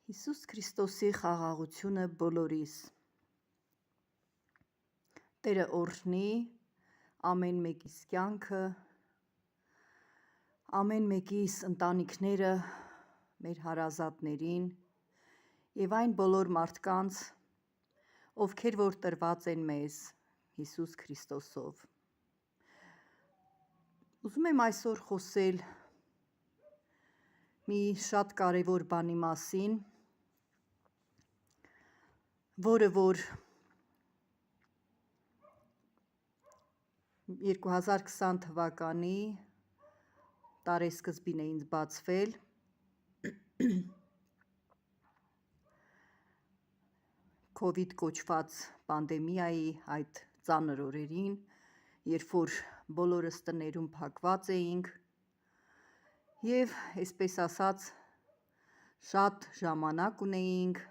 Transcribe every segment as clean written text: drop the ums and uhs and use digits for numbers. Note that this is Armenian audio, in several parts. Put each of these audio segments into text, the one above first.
Հիսուս Քրիստոսի խաղաղությունը բոլորիս։ Տերը օրհնի ամեն մեկիս կյանքը, ամեն մեկիս ընտանիքները, մեր հարազատներին եւ այն բոլոր մարդկանց, ովքեր որ տրված են մեզ Հիսուս Քրիստոսով։ Ուզում եմ այսօր խոսել մի շատ կարևոր բանի մասին, որը որ 2020 թվականի տարեսկզբին է ինձ բացվել COVID կոչված պանդեմիայի այդ ծանր օրերին, երբ որ բոլորս տներում փակված էինք եւ այսպես ասած շատ ժամանակ ունեինք,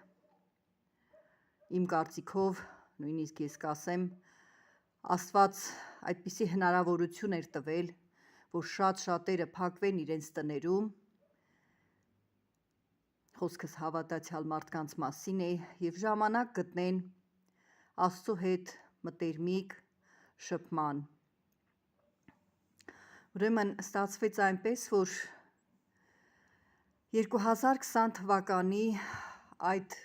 իմ կարծիքով նույնիսկ ես կասեմ Աստված այդպիսի հնարավորություն էր տվել, որ շատերը փակվեն իրենց տներում, խոսքս հավատացյալ մարդկանց մասին է, եւ ժամանակ գտնեն Աստծո հետ մտերմիկ շփման։ Ուրեմն ստացվեց այնպես, որ 2020 թվականի այդ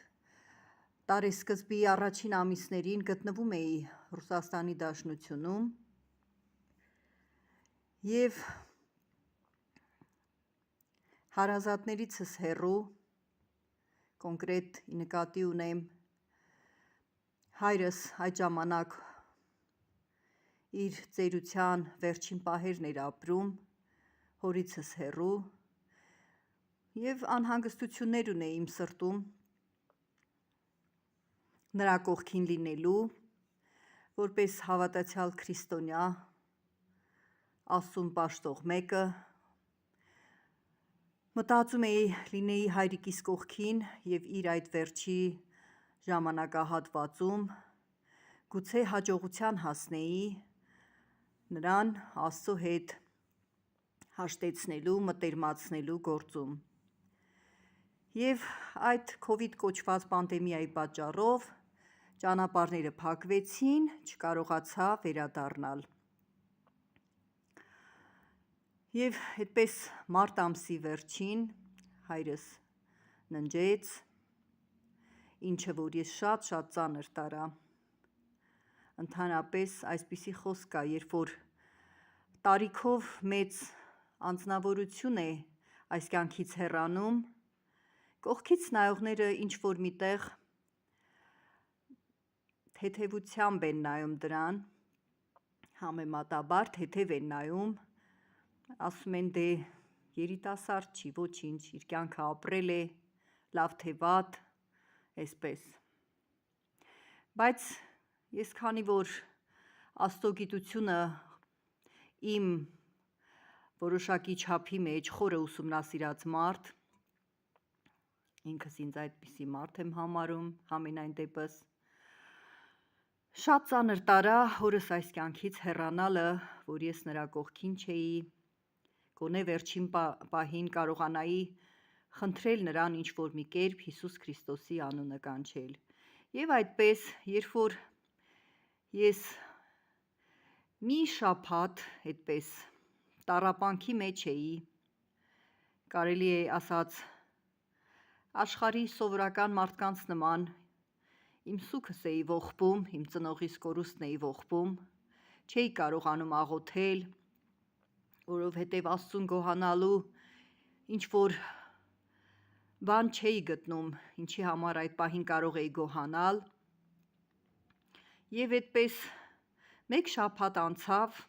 տարեսկզբի առաջին ամիսներին գտնվում էի Ռուսաստանի Դաշնությունում եւ հարազատներիցս հեռու, կոնկրետ նկատի ունեմ հայրս այդ ժամանակ իր ծերության վերջին պահերն էր ապրում, հորիցս հեռու եւ անհանգստություններ ունեի իմ սրտում նրա կողքին լինելու, որպես հավատացյալ քրիստոնյա, Աստծուն պաշտող մեկը, մտածում էի լինեի հայրիկիս կողքին եւ իր այդ վերջի ժամանակահատվածում գուցե հաջողության հասնեի նրան Աստծո հետ հաշտեցնելու, մտերմացնելու գործում։ Եվ այդ COVID կոչված պանդեմիայի պատճառով ճանապարհները փակվեցին, չկարողացա վերադառնալ։ Եվ այդպես մարտ ամսի վերջին հայրս ննջեց, ինչը որ ես շատ ծանր տարա։ Ընդհանրապես այսպիսի խոսք կա, երբ որ տարիքով մեծ անձնավորություն է այս կյանքից հեռանում, կողքից նայողները ինչ որ միտեղ թեթևությամբ են նայում դրան, համեմատաբար թեթև են նայում, ասում են դե երիտասարդ չի, ոչինչ, իր կյանքը ապրել է, լավ թե վատ, այսպես։ Բայց ես քանի որ Աստծո գիտությունը իմ որոշակի չափի մեջ խորը ուսումնասիրած մարդ, ինքս ինձ այդպիսի մարդ եմ համարում, համենայն դեպս, շատ ծանր տարա հորս այս կյանքից հեռանալը, որ ես նրա կողքին չէի, գոնե վերջին պահին կարողանայի խնդրել նրան ինչ-որ մի կերպ Հիսուս Քրիստոսի անունը կանչել։ Եվ այդպես, երբ որ ես մի շաբաթ այդպես տառապանքի մեջ էի, կարելի է ասած աշխարհի սովորական մարդկանց նման իմ սուգս էի ողբում, իմ ծնողիս կորուստն էի ողբում, չէի կարողանում աղոթել, որովհետև Աստծուն գոհանալու ինչ որ բան չէի գտնում, ինչի համար այդ պահին կարող էի գոհանալ։ Եվ այդպես մեկ շաբաթ անցավ,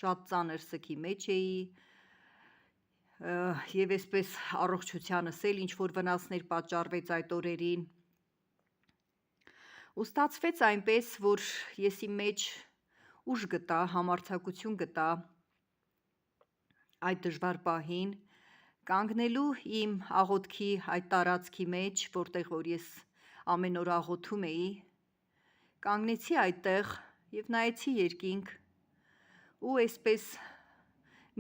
շատ ծանր սգի մեջ էի, եւ այսպես առողջությանս էլ ինչ որ վնասներ պատճառվեց այդ օրերին։ Ու ստացվեց այնպես, որ ես իմ մեջ ուժ գտա, համարձակություն գտա այդ դժվար պահին կանգնելու իմ աղոթքի այդ տարածքի մեջ, որտեղ որ ես ամեն օր աղոթում էի, կանգնեցի այդտեղ եւ նայեցի երկինք ու այսպես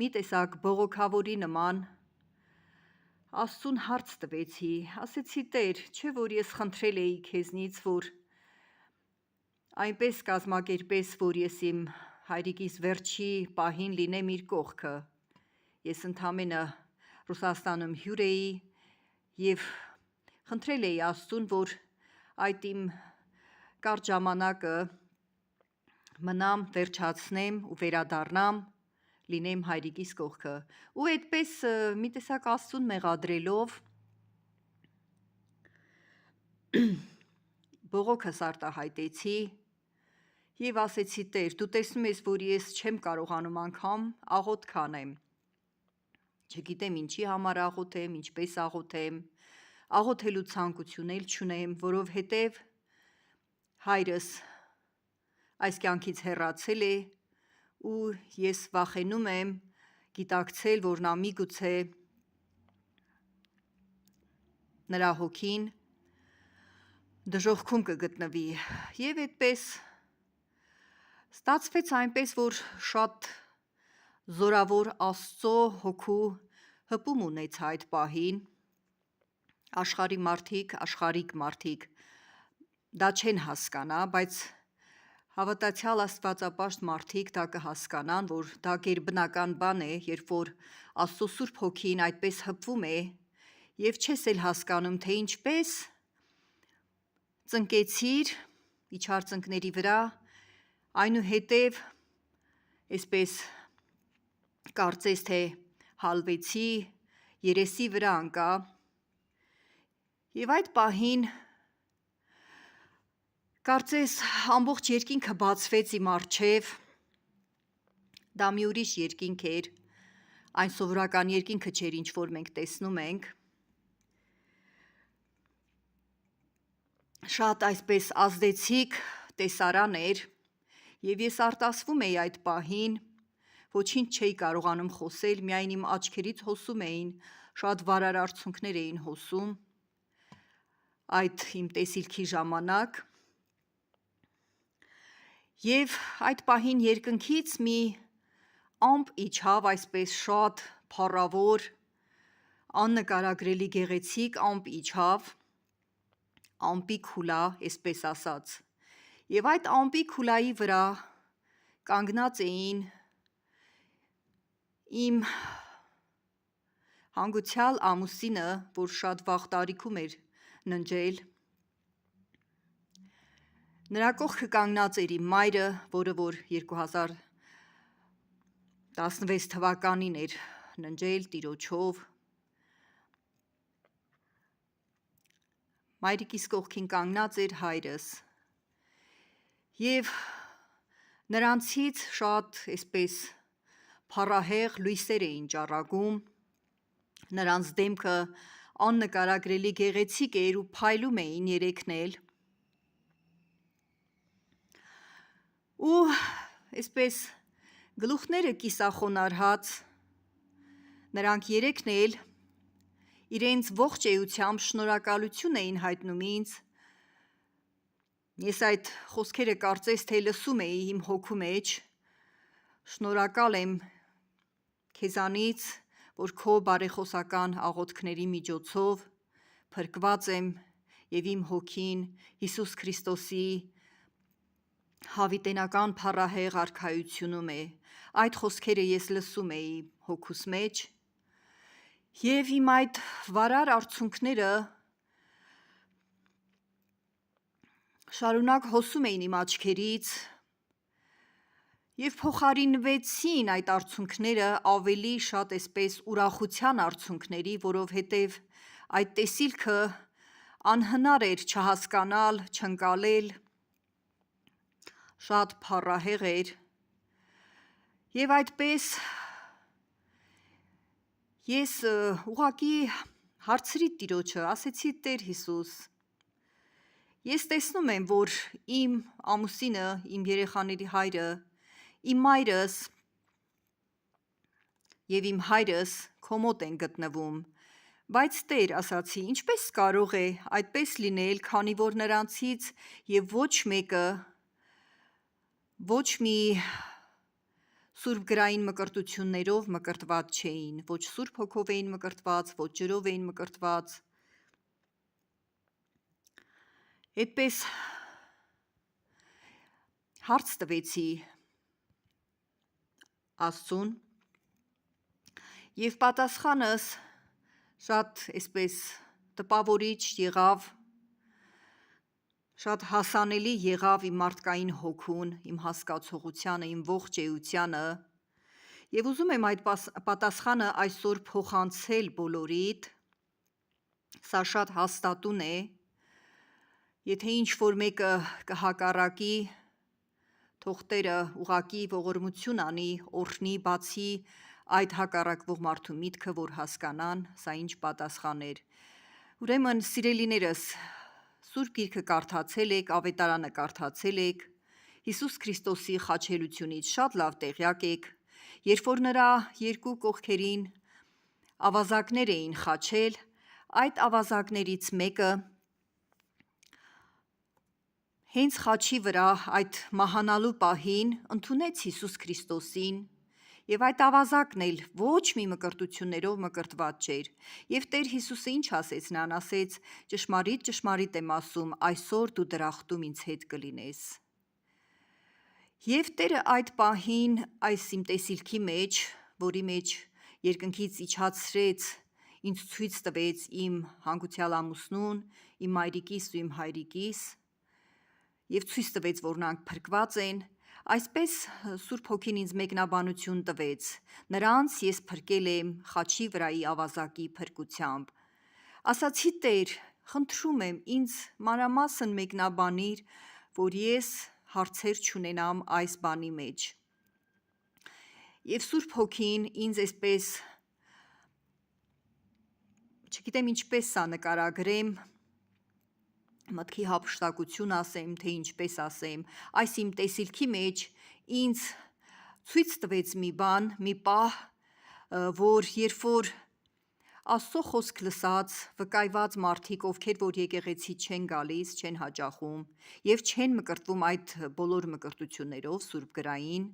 մի տեսակ բողոքավորի նման Աստծուն հարց տվեցի, ասեցի Տեր, չէ որ ես խնդրել էի քեզնից, որ այնպես կազմակերպես, որ ես իմ հայրիկիս վերջի պահին լինեմ իր կողքը։ Ես ընդամենը Ռուսաստանում հյուր էի և խնդրել էի Աստծուն, որ այդ իմ կարճ ժամանակը մնամ, վերջացնեմ ու վերադառնամ, լինեմ հայրիկիս կողքը։ Ու այդպես մի տեսակ Աստծուն մեղադրելով բողոքս արտահայտեցի և ասեցի Տեր, դու տեսնում ես, որ ես չեմ կարողանում անգամ աղոթք անեմ։ Չգիտեմ ինչի համար աղոթեմ, ինչպես աղոթեմ, աղոթելու ցանկություն էլ չունեմ, որովհետև հայրս այս կյանքից հեռացել է ու ես վախենում եմ գիտակցել, որ նա միգուցե նրա հոգին դժոխքում կգտնվի։ Եվ այդպես ստացվեց այնպես, որ շատ զորավոր Աստծո հոգու հպում ունեցա այդ պահին։ Աշխարհիկ մարդիկ դա չեն հասկանա, բայց հավատացյալ աստվածապաշտ մարդիկ դա կհասկանան, որ դա գերբնական բան է, երբ որ Աստծո Սուրբ Հոգին այդպես հպվում է և չես էլ հասկանում, թե ինչպես ծնկեցիր, իջար ծնկների վրա, այնուհետև այսպես կարծես թե հալվեցի, երեսի վրա ընկա և այդ պահին կարծես ամբողջ երկինքը բացվեց իմ առջև, դա մի ուրիշ երկինք էր, այն սովորական երկինքը չէր, ինչ որ մենք տեսնում ենք, շատ այսպես ազդեցիկ տեսարան էր և ես արտասվում էի այդ պահին, ոչինչ չէի կարողանում խոսել, միայն իմ աչքերից հոսում էին, շատ վարար արցունքներ էին հոսում այդ իմ տեսիլքի ժամանակ և այդ պահին երկնքից մի ամպ իջավ, այսպես շատ փառավոր, աննկարագրելի գեղեցիկ ամպ իջավ, ամպի քուլա, այսպես ասած, և այդ ամպի քուլայի վրա կանգնած էին իմ հանգուցյալ ամուսինը, որ շատ վաղ տարիքում էր ննջել, նրա կողքը կանգնած էր իմ մայրը, որը որ 2016 թվականին էր ննջել տիրոջով, մայրիկիս կողքին կանգնած էր հայրս և նրանցից շատ այսպես փառահեղ լույսեր էին ճառագում, նրանց դեմքը աննկարագրելի գեղեցիկ էր ու փայլում էին երեքն էլ ու այսպես գլուխները կիսախոնարհած, նրանք երեքն էլ իրենց ողջ էությամբ շնորհակալություն էին հայտնում ինձ, ես այդ խոսքերը կարծես թե լսում էի իմ հոգու մեջ, շնորհակալ եմ քեզանից, որ քո բարեխոսական աղոթքների միջոցով փրկված եմ և իմ հոգին Հիսուս Քրիստոսի հավիտենական փառահեղ արքայությունում է, այդ խոսքերը ես լսում էի հոգուս մեջ և իմ այդ վարար արցունքները շարունակ հոսում էին իմ աչքերից և փոխարինվեցին այդ արցունքները ավելի շատ այսպես ուրախության արցունքների, որովհետև այդ տեսիլքը անհնար էր չհասկանալ, չընկալել, շատ փառահեղ էր և այդպես ես ուղղակի հարցրի Տիրոջը, ասեցի Տեր Հիսուս, ես տեսնում եմ, որ իմ ամուսինը, իմ երեխաների հայրը, իմ մայրս և իմ հայրս քո մոտ են գտնվում, բայց Տեր, ասացի, ինչպես կարող է այդպես լինել, քանի որ նրանցից և ոչ մեկը ոչ մի Սուրբ գրային մկրտություններով մկրտված չէին, ոչ Սուրբ Հոգով էին մկրտված, ոչ ջրով էին մկրտված։ Այդպես հարց տվեցի Աստծուն եւ պատասխանս շատ այսպես տպավորիչ եղավ, շատ հասանելի եղավ իմ մարդկային հոգուն, իմ հասկացողությանը, իմ ողջ էությանը եւ ուզում եմ այդ պատասխանը այսօր փոխանցել բոլորիդ։ Սա շատ հաստատուն է, եթե ինչ-որ մեկը կհակառակի, թող Տերը ուղակի ողորմություն անի, օրհնի, բացի այդ հակառակվող մարդու միտքը, որ հասկանան, սա ինչ պատասխան էր։ Ուրեմն, սիրելիներս, Սուրբ Գիրքը կարդացել եք, Ավետարանը կարդացել եք, Հիսուս Քրիստոսի խաչելությունից շատ լավ տեղյակ եք, երբ որ նրա երկու կողքերին ավազակներ էին խաչել, այդ ավազակներից մեկը հենց խաչի վրա այդ մահանալու պահին ընդունեց Հիսուս Քրիստոսին եւ այդ ավազակն էլ ոչ մի մկրտություններով մկրտված չէր։ Եվ Տեր Հիսուսը ինչ ասեց նրան, ասեց. «Ճշմարիտ, ճշմարիտ եմ ասում, այսօր դու դրախտում ինձ հետ կլինես»։ Եվ Տերը այդ պահին այս իմ տեսիլքի մեջ, որի մեջ երկնքից իջացրեց, ինձ ցույց տվեց իմ հանգուցյալ ամուսնուն, իմ մայրիկիս ու իմ հայրիկիս, եւ ցույց տվեց, որ նրանք փրկված են, այսպես Սուրբ Հոգին ինձ մեկնաբանություն տվեց. նրանց ես փրկել եմ խաչի վրայի ավազակի փրկությամբ։ Ասացի Տեր, խնդրում եմ ինձ մանրամասն մեկնաբանիր, որ ես հարցեր չունենամ այս բանի մեջ։ Եվ Սուրբ Հոգին ինձ այսպես, չգիտեմ ինչպես սա նկարագրեմ, մտքի հափշտակություն ասեմ, թե ինչպես ասեմ, այս իմ տեսիլքի մեջ ինձ ցույց տվեց մի բան, մի պահ, որ երբ որ Աստծո խոսք լսած վկայված մարդիկ, ովքեր որ եկեղեցի չեն գալիս, չեն հաճախում եւ չեն մկրտվում այդ բոլոր մկրտություններով Սուրբ գրային,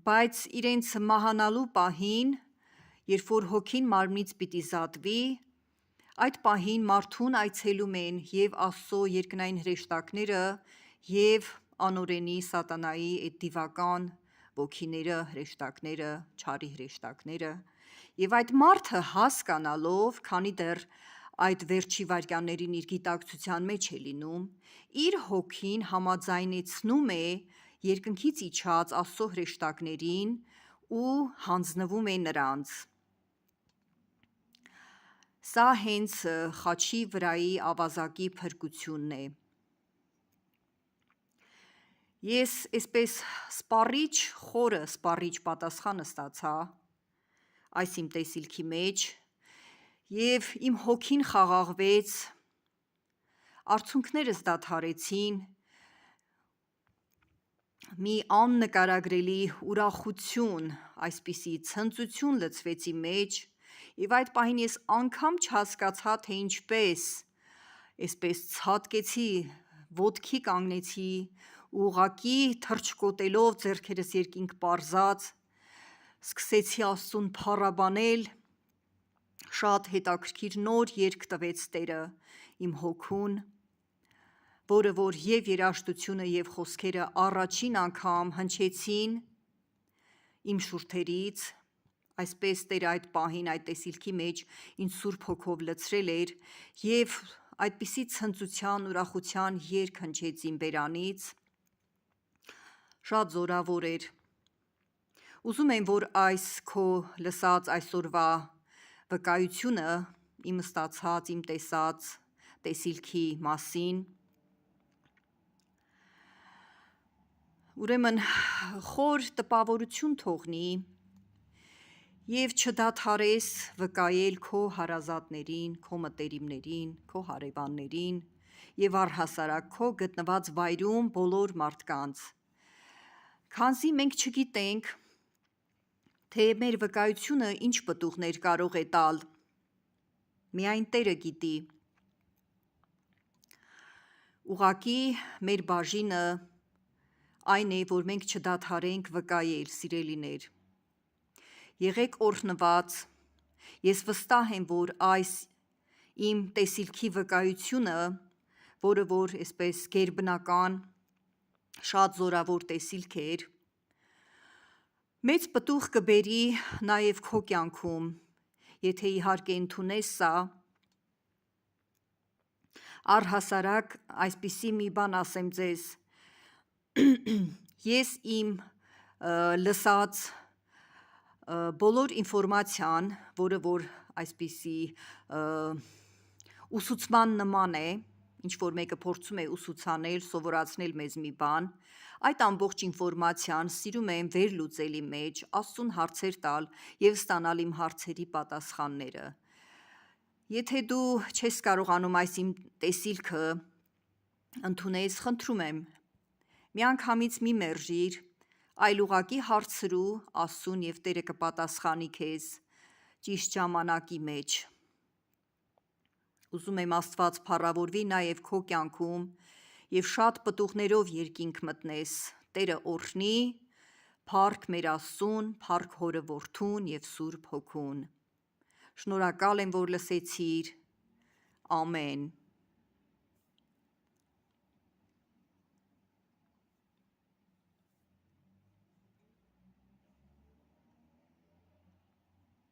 բայց իրենց մահանալու պահին, երբ որ հոգին մարմնից պիտի զատվի, այդ պահին մարդուն այցելում են եւ Աստծո երկնային հրեշտակները եւ անօրենի սատանայի այդ դիվական ոգիները, հրեշտակները, չարի հրեշտակները, եւ այդ մարդը հասկանալով, քանի դեռ այդ վերջի վայրկյաններին իր գիտակցության մեջ է լինում, իր հոգին համաձայնեցնում է երկնքից իջած Աստծո հրեշտակներին ու հանձնվում է նրանց։ Սա հենց խաչի վրայի ավազակի փրկությունն է։ Ես այսպես խորը սպառիչ պատասխանը ստացա այս իմ տեսիլքի մեջ եւ իմ հոգին խաղաղվեց, արցունքներս դադարեցին, մի աննկարագրելի ուրախություն, այսպիսի ցնծություն լցվեց իմ մեջ եւ այդ պահին ես անգամ չհասկացա, թե ինչպես, այսպես ցատկեցի, ոտքի կանգնեցի, ուղղակի թռչկոտելով ձեռքերս երկինք պարզած, սկսեցի Աստծուն փառաբանել, շատ հետաքրքիր նոր երգ տվեց Տերը իմ հոգուն, որը որ եւ երաժշտությունը եւ խոսքերը առաջին անգամ հնչեցին իմ շուրթերից, այսպես Տերը այդ պահին այդ տեսիլքի մեջ ինձ Սուրբ Հոգով լցրել էր եւ այդպիսի ցնծության, ուրախության երգ հնչեց իմ բերանից, շատ զորավոր էր։ Ուզում եմ, որ այս քո լսած այսօրվա վկայությունը իմ ստացած, իմ տեսած տեսիլքի մասին, ուրեմն խոր տպավորություն թողնի եւ չդադարես վկայել քո հարազատներին, քո մտերիմներին, քո հարևաններին եւ առհասարակ քո գտնված վայրում բոլոր մարդկանց, քանզի մենք չգիտենք, թե մեր վկայությունը ինչ պտուղներ կարող է տալ, միայն Տերը գիտի։ Ուղղակի մեր բաժինը այն է, որ մենք չդադարենք վկայել, սիրելիներ։ Եղեք օրհնված, ես վստահ եմ, որ այս իմ տեսիլքի վկայությունը, որը որ այսպես գերբնական, շատ զորավոր տեսիլք էր, մեծ պտուղ կբերի նաև քո կյանքում, եթե իհարկե ընդունես սա, առհասարակ այսպիսի մի բան ասեմ ձեզ, ես իմ լսած բոլոր ինֆորմացիան, որը որ այսպիսի ուսուցման նման է, ինչ որ մեկը փորձում է ուսուցանել, սովորացնել մեզ մի բան, այդ ամբողջ ինֆորմացիան սիրում եմ վերլուծել իմ մեջ, Աստծուն հարցեր տալ և ստանալ իմ հարցերի պատասխանները։ Եթե դու չես կարողանում այս իմ տեսիլքը ընդունես, խնդրում եմ, միանգամից մի մերժիր, այլ ուղղակի հարցրու Աստծուն և Տերը կպատասխանի քեզ ճիշտ ժամանակի մեջ։ Ուզում եմ Աստված փառավորվի նաև քո կյանքում և շատ պտուղներով երկինք մտնես, Տերը օրհնի, փառք մեր Աստծուն, փառք Հորը, Որդուն և Սուրբ Հոգուն։ Շնորհակալ եմ, որ լսեցիր, ամեն։